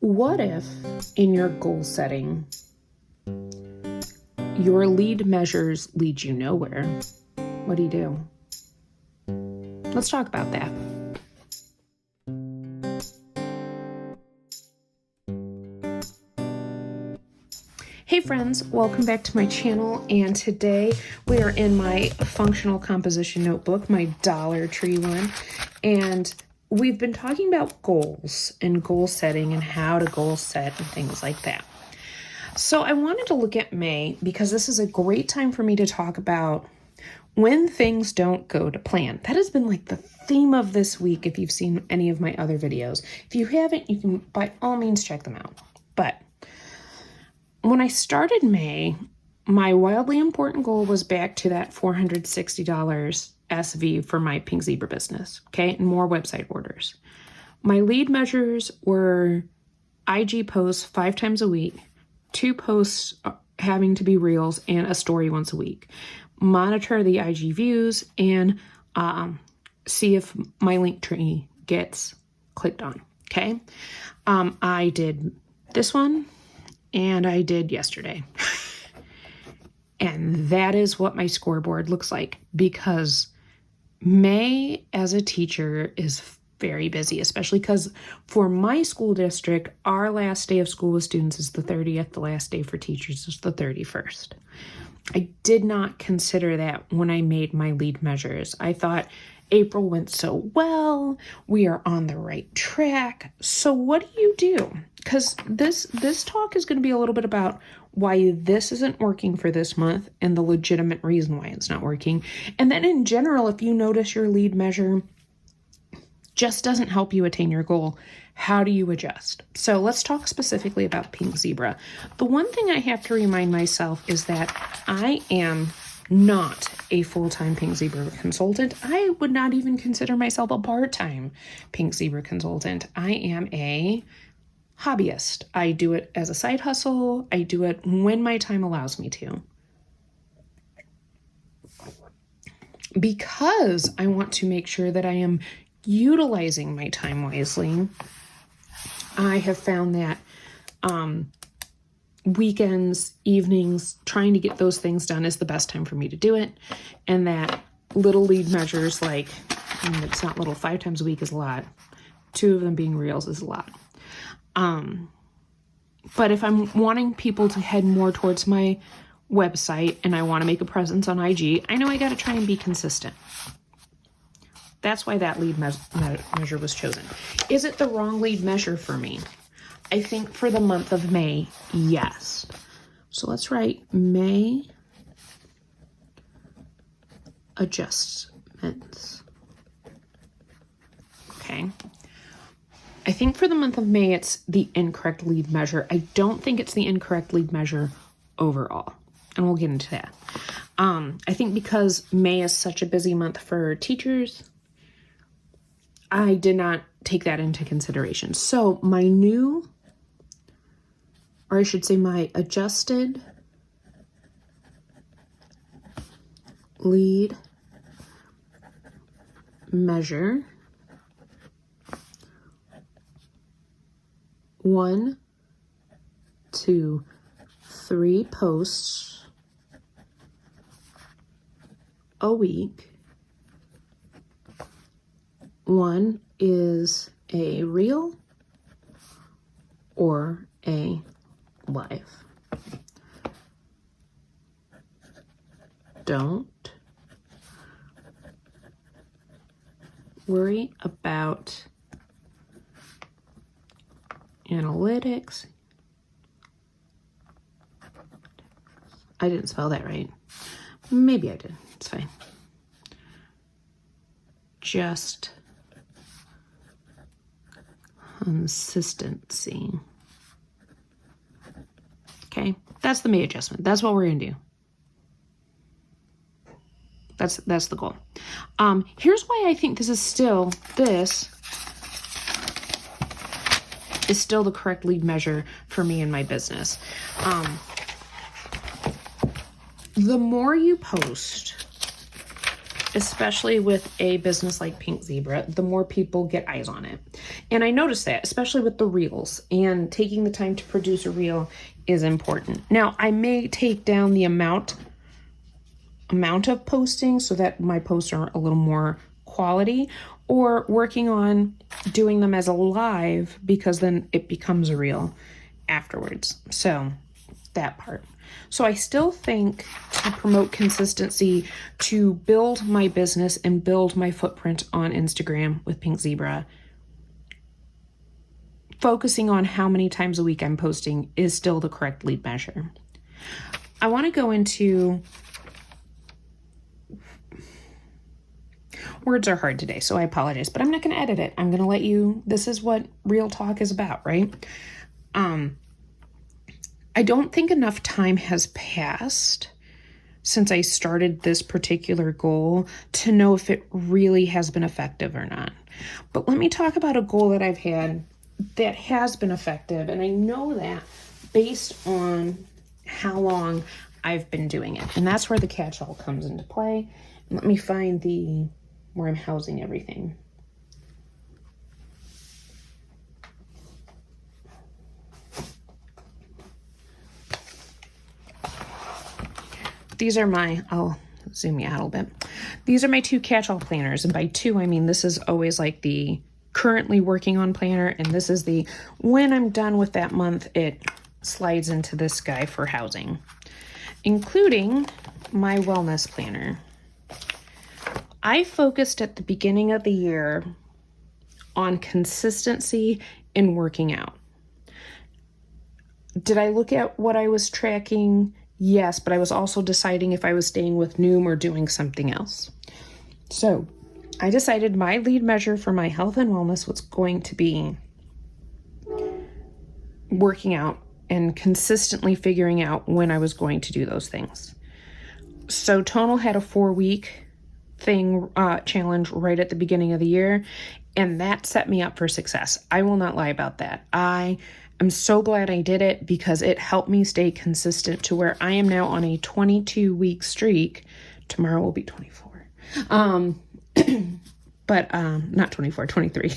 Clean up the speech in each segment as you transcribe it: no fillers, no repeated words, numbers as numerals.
What if in your goal setting, your lead measures lead you nowhere? What do you do? Let's talk about that. Hey friends, welcome back to my channel, and today we are in my functional composition notebook, my Dollar Tree one, and we've been talking about goals and goal setting and how to goal set and things like that. So I wanted to look at May because this is a great time for me to talk about when things don't go to plan. That has been like the theme of this week if you've seen any of my other videos. If you haven't, you can by all means check them out. But when I started May, my wildly important goal was back to that $460 SV for my Pink Zebra business, okay, and more website orders. My lead measures were IG posts 5 times a week, 2 posts having to be reels, and a story once a week. Monitor the IG views and see if my link tree gets clicked on, okay? I did this one, and I did yesterday. And that is what my scoreboard looks like, because May as a teacher is very busy, especially because for my school district, our last day of school with students is the 30th. The last day for teachers is the 31st. I did not consider that when I made my lead measures. I thought April went so well, we are on the right track. So what do you do? Because this talk is going to be a little bit about why this isn't working for this month and the legitimate reason why it's not working. And then in general, if you notice your lead measure just doesn't help you attain your goal, how do you adjust? So let's talk specifically about Pink Zebra. The one thing I have to remind myself is that I am not a full-time Pink Zebra consultant. I would not even consider myself a part-time Pink Zebra consultant. I am a hobbyist. I do it as a side hustle. I do it when my time allows me to. Because I want to make sure that I am utilizing my time wisely, I have found that weekends, evenings, trying to get those things done is the best time for me to do it. And that little lead measures, like, it's not little, 5 times a week is a lot. 2 of them being reels is a lot. But if I'm wanting people to head more towards my website and I want to make a presence on IG, I know I got to try and be consistent. That's why that lead measure was chosen. Is it the wrong lead measure for me? I think for the month of May, yes. So let's write May adjustments. Okay. I think for the month of May, it's the incorrect lead measure. I don't think it's the incorrect lead measure overall. And we'll get into that. I think because May is such a busy month for teachers, I did not take that into consideration. So my new, or I should say my adjusted lead measure, 1, 2, 3 posts a week. 1 is a reel or a live. Don't worry about analytics. I didn't spell that right. Maybe I did. It's fine. Just consistency. Okay, that's the May adjustment. That's what we're gonna do. That's the goal. Here's why I think this is still the correct lead measure for me and my business. The more you post, especially with a business like Pink Zebra, the more people get eyes on it. And I noticed that, especially with the reels, and taking the time to produce a reel is important. Now, I may take down the amount of posting so that my posts are a little more quality, or working on doing them as a live because then it becomes a reel afterwards. So that part. So I still think to promote consistency, to build my business and build my footprint on Instagram with Pink Zebra, focusing on how many times a week I'm posting is still the correct lead measure. I want to go into, words are hard today, so I apologize, but I'm not going to edit it. I'm going to let you, this is what real talk is about, right? I don't think enough time has passed since I started this particular goal to know if it really has been effective or not. But let me talk about a goal that I've had that has been effective, and I know that based on how long I've been doing it. And that's where the catch-all comes into play. Let me find where I'm housing everything. These are I'll zoom you out a little bit. These are my 2 catch-all planners. And by 2, I mean, this is always like the currently working on planner. And this is the, when I'm done with that month, it slides into this guy for housing, including my wellness planner. I focused at the beginning of the year on consistency in working out. Did I look at what I was tracking? Yes, but I was also deciding if I was staying with Noom or doing something else. So I decided my lead measure for my health and wellness was going to be working out and consistently figuring out when I was going to do those things. So Tonal had a 4-week challenge right at the beginning of the year, and that set me up for success. I will not lie about that. I'm so glad I did it because it helped me stay consistent to where I am now on a 22-week streak. Tomorrow will be 24. But not 24, 23.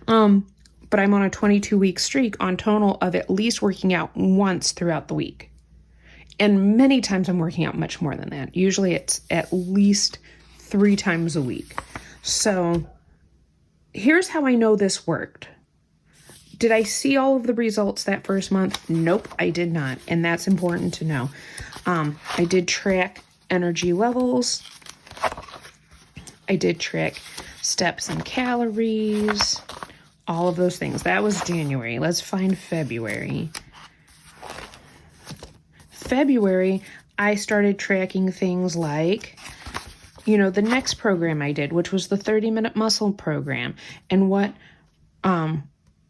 But I'm on a 22-week streak on Tonal of at least working out once throughout the week. And many times I'm working out much more than that. Usually it's at least 3 times a week. So here's how I know this worked. Did I see all of the results that first month? Nope, I did not. And that's important to know. I did track energy levels. I did track steps and calories, all of those things. That was January. Let's find February. February, I started tracking things like, the next program I did, which was the 30-minute muscle program, and what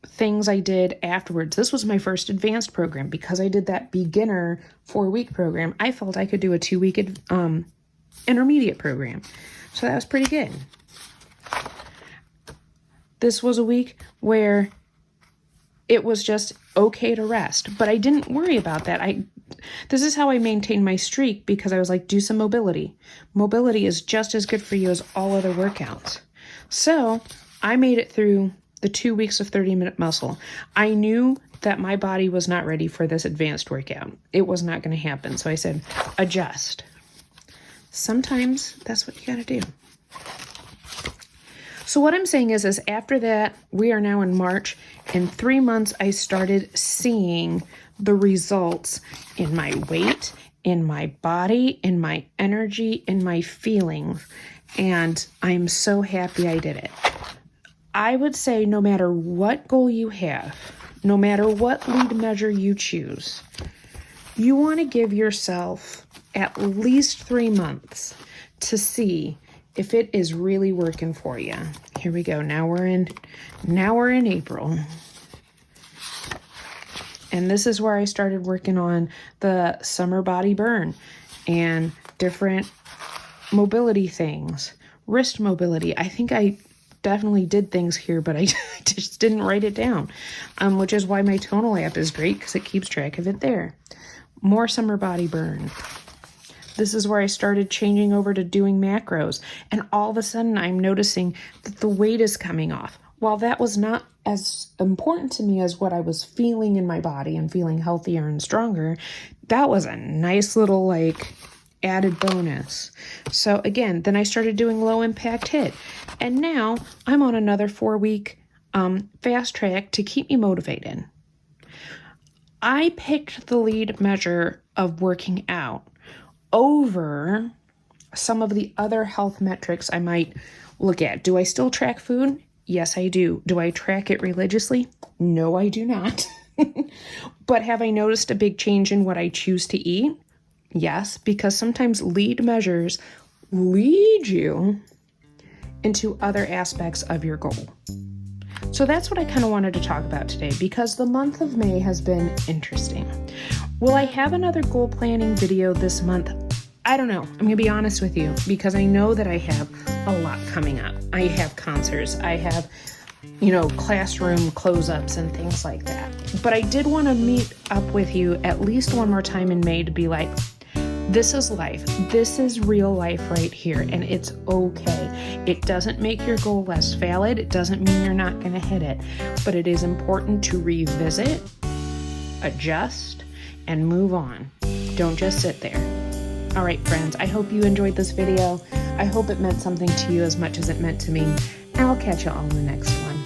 things I did afterwards. This was my first advanced program. Because I did that beginner 4-week program, I felt I could do a 2-week intermediate program. So that was pretty good. This was a week where it was just okay to rest, but I didn't worry about that. This is how I maintained my streak, because I was like, do some mobility. Mobility is just as good for you as all other workouts. So I made it through the 2 weeks of 30-minute muscle. I knew that my body was not ready for this advanced workout. It was not going to happen. So I said, adjust. Sometimes that's what you got to do. So what I'm saying is after that, we are now in March. In 3 months, I started seeing the results in my weight, in my body, in my energy, in my feelings. And I'm so happy I did it. I would say no matter what goal you have, no matter what lead measure you choose, you want to give yourself at least 3 months to see if it is really working for you. Here we go. Now we're in April. And this is where I started working on the summer body burn and different mobility things, wrist mobility. I think I definitely did things here, but I just didn't write it down, which is why my Tonal app is great, because it keeps track of it there. More summer body burn. This is where I started changing over to doing macros, and all of a sudden I'm noticing that the weight is coming off. while that was not as important to me as what I was feeling in my body and feeling healthier and stronger, that was a nice little like added bonus. So again, then I started doing low impact HIIT, and now I'm on another 4-week fast track to keep me motivated. I picked the lead measure of working out over some of the other health metrics I might look at. Do I still track food? Yes, I do. Do I track it religiously? No, I do not. But have I noticed a big change in what I choose to eat? Yes, because sometimes lead measures lead you into other aspects of your goal. So that's what I kind of wanted to talk about today, because the month of May has been interesting. Will I have another goal planning video this month? I don't know. I'm going to be honest with you, because I know that I have a lot coming up. I have concerts. I have, classroom close-ups and things like that. But I did want to meet up with you at least one more time in May to be like, this is life. This is real life right here, and it's okay. It doesn't make your goal less valid. It doesn't mean you're not going to hit it, but it is important to revisit, adjust, and move on. Don't just sit there. All right, friends, I hope you enjoyed this video. I hope it meant something to you as much as it meant to me. I'll catch you all in the next one.